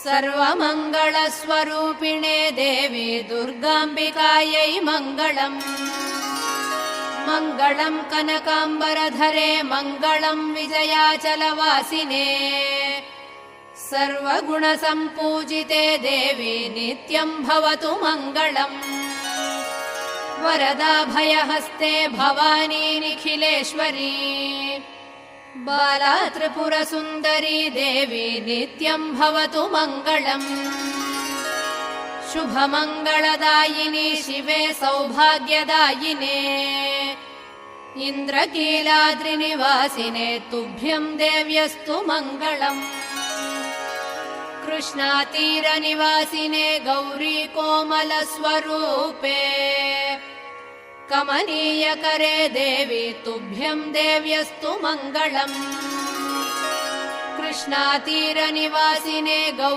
सर्वमङ्गलस्वरूपिणे देवी दुर्गाम्बिकायै मङ्गलम्। मङ्गलम् कनकाम्बरधरे मङ्गलम् विजयाचलवासिने। सर्वगुणसम्पूजिते देवी नित्यम् भवतु मङ्गलम्। वरदाभयहस्ते भवानी निखिलेश्वरी। बाला त्रिपुरसुन्दरी देवी नित्यम् भवतु मङ्गलम्। शुभमङ्गलदायिनी शिवे सौभाग्यदायिने। इन्द्रकीलाद्रिनिवासिने तुभ्यम् देव्यस्तु मङ्गलम्। कृष्णातीरनिवासिने गौरी कोमलस्वरूपे। कमनीयकरे देवी तुभ्यम् देव्यस्तु मङ्गलम्। कृष्णातीरनिवासिने गौरी